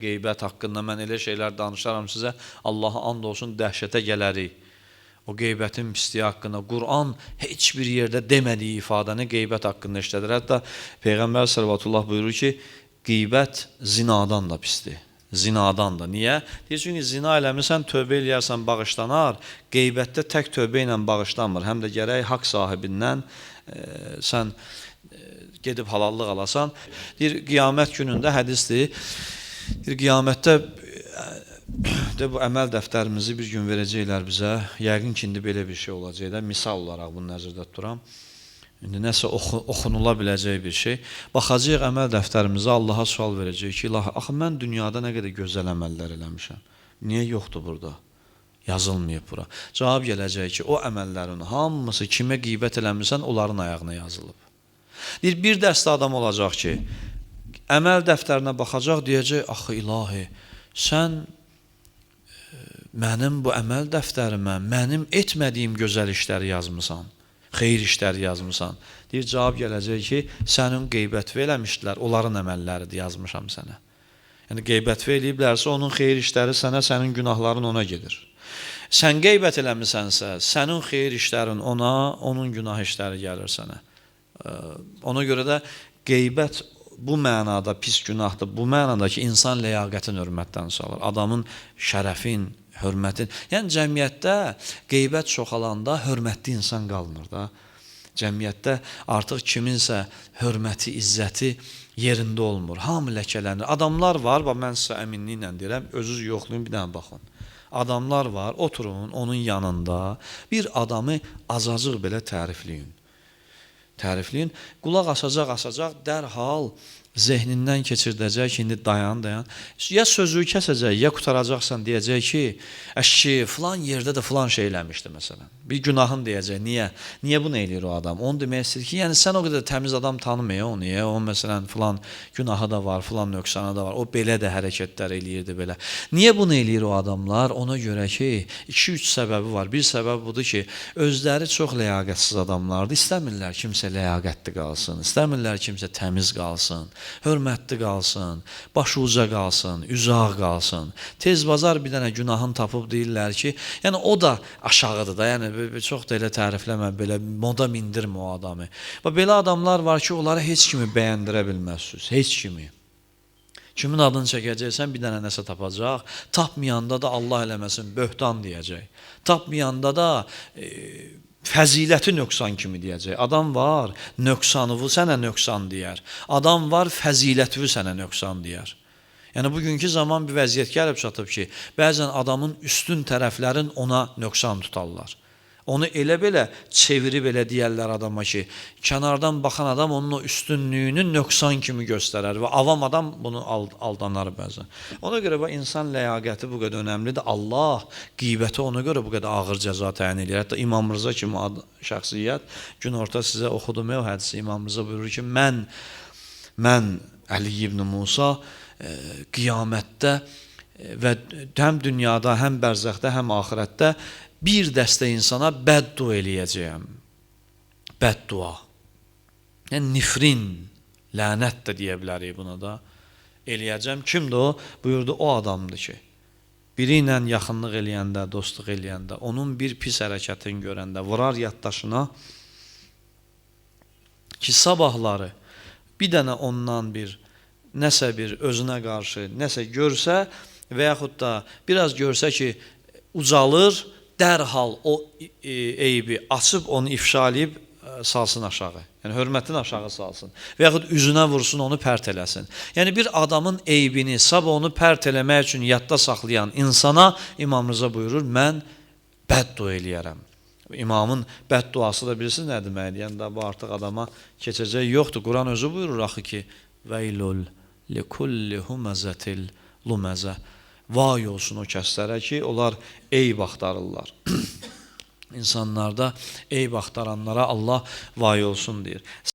Qeybət haqqında mən elə şeylər danışaram sizə, Allaha and olsun dəhşətə gələrik. O qeybətin pisliyi haqqında Quran heç bir yerdə demədiyi ifadəni qeybət haqqında işlədir. Hətta Peyğəmbər sallallahu buyurur ki, qeybət zinadan da pisdir. Zinadan da. Niyə? Deyir, çünki zina eləmirsən, tövbə eləyərsən, bağışlanar. Qeybətdə tək tövbə ilə bağışlanmır. Həm də gərək haqq sahibindən sən gedib halallıq alasan. Deyir, qiyamət günündə hədisdir. Qiyamətdə bu əməl dəftərimizi bir gün verəcəklər bizə. Yəqin ki, indi belə bir şey olacaq da. Misal olaraq bunu nəzərdə tuturam. İndi nəsə oxunula biləcək bir şey. Baxacaq əməl dəftərimizə, Allaha sual verəcək ki, axı mən dünyada nə qədər gözəl əməllər eləmişəm. Niyə yoxdur burada? Yazılmayıb bura. Cavab gələcək ki, o əməllərin hamısı kimə qeybət eləmirsən, onların ayağına yazılıb. Bir dəstə adam olacaq ki, əməl dəftərinə baxacaq, deyəcək, axı ilahi, sən mənim bu əməl dəftərimə mənim etmədiyim gözəl işləri yazmısan, xeyir işləri yazmısan. Deyir, cavab gələcək ki, sənin qeybət eləmişdilər, onların əməlləridir, yazmışam sənə. Yəni, qeybət eləyiblərsə, onun xeyir işləri sənə, sənin günahların ona gedir. Sən qeybət eləmisənsə, sənin xeyir işlərin ona, onun günah işləri gəlir sənə. Ona görə də qeybət bu mənada pis günahdır. Bu mənada ki, insan ləyaqətin hörmətdən salır. Adamın şərəfin, hörmətin. Yəni, cəmiyyətdə qeybət çoxalanda hörmətli insan qalmır da. Cəmiyyətdə artıq kiminsə hörməti, izzəti yerində olmur. Hamı ləkələnir. Adamlar var, mən sizə əminliklə deyirəm, özünüz yoxlayın, bir dənə baxın. Adamlar var, oturun onun yanında, bir adamı azacıq belə tərifləyin. Qulaq asacaq, dərhal zehnindən keçirdəcək ki, indi dayan. Ya sözü kəsəcək, ya qutaracaqsan, deyəcək ki, əşki, filan yerdə də filan şey eləmişdi, məsələn. Bir günahın deyəcək, niyə bunu eləyir o adam? Onu demək istəyir ki, yəni sən o qədər təmiz adam tanımıyor onu, o məsələn, filan günahı da var, filan nöqsanı da var, o belə də hərəkətlər eləyirdi belə. Niyə bunu eləyir o adamlar? Ona görə ki, 2-3 səbəbi var. Bir səbəb budur ki, özləri çox ləyaqətsiz adamlardır, istəmirlər kimsə ləyaqətli qalsın, istəmirlər kimsə təmiz qalsın, hörmətli qalsın, başı uca qalsın, üzaq qalsın. Tez bazar bir dənə günahın tapıb deyirlər ki, yəni o da aşağıdır da, yəni çox da elə tərifləmə, belə moda mindirmə o adamı. Belə adamlar var ki, onları heç kimi bəyəndirə bilməzsiniz, heç kimi. Kimin adını çəkəcəksən, bir dənə nəsə tapacaq, tapmayanda da Allah eləməsin, böhtan deyəcək. Tapmayanda da fəziləti nöqsan kimi deyəcək. Adam var, nöqsanıvı sənə nöqsan deyər. Adam var, fəzilətivi sənə nöqsan deyər. Yəni, bugünkü zaman bir vəziyyət gəlib çatıb ki, bəzən adamın üstün tərəflərin ona nöqsan tutarlar. Onu elə-belə çevirib elə deyərlər adama ki, kənardan baxan adam onun o üstünlüyünü nöqsan kimi göstərər və avam adam bunu aldanar bəzən. Ona görə insan ləyaqəti bu qədər önəmlidir. Allah qeybəti ona görə bu qədər ağır cəza təyin edir. Hətta İmam Rıza kimi şəxsiyyət, gün orta sizə oxudum o hədisi, İmam Rıza buyurur ki, mən Əli ibn Musa qiyamətdə və həm dünyada, həm bərzəxdə, həm axirətdə bir dəstə insana bəddua eləyəcəyəm. Bəddua. Yəni, nifrin, lənət də deyə bilərik buna da. Eləyəcəm. Kimdir o? Buyurdu, o adamdır ki, biri ilə yaxınlıq eləyəndə, dostluq eləyəndə, onun bir pis hərəkətini görəndə, vurar yaddaşına ki, sabahları bir dənə ondan nəsə bir özünə qarşı nəsə görsə və yaxud da biraz görsə ki, ucalır, dərhal o eybi açıb, onu ifşalayıb salsın aşağı. Yəni, hörmətin aşağı salsın. Və yaxud üzünə vursun, onu pərt eləsin. Yəni, bir adamın eybini, sabah onu pərt eləmək üçün yadda saxlayan insana İmam Rıza buyurur, mən bəddua eləyərəm. İmamın bədduası da bilirsiniz nə deməkdir? Yəni, bu artıq adama keçəcək yoxdur. Quran özü buyurur axı ki, Veylul likulli huməzətil luməzə. Vay olsun o kəslərə ki, onlar eyb axtarırlar. İnsanlarda eyb axtaranlara Allah vay olsun deyir.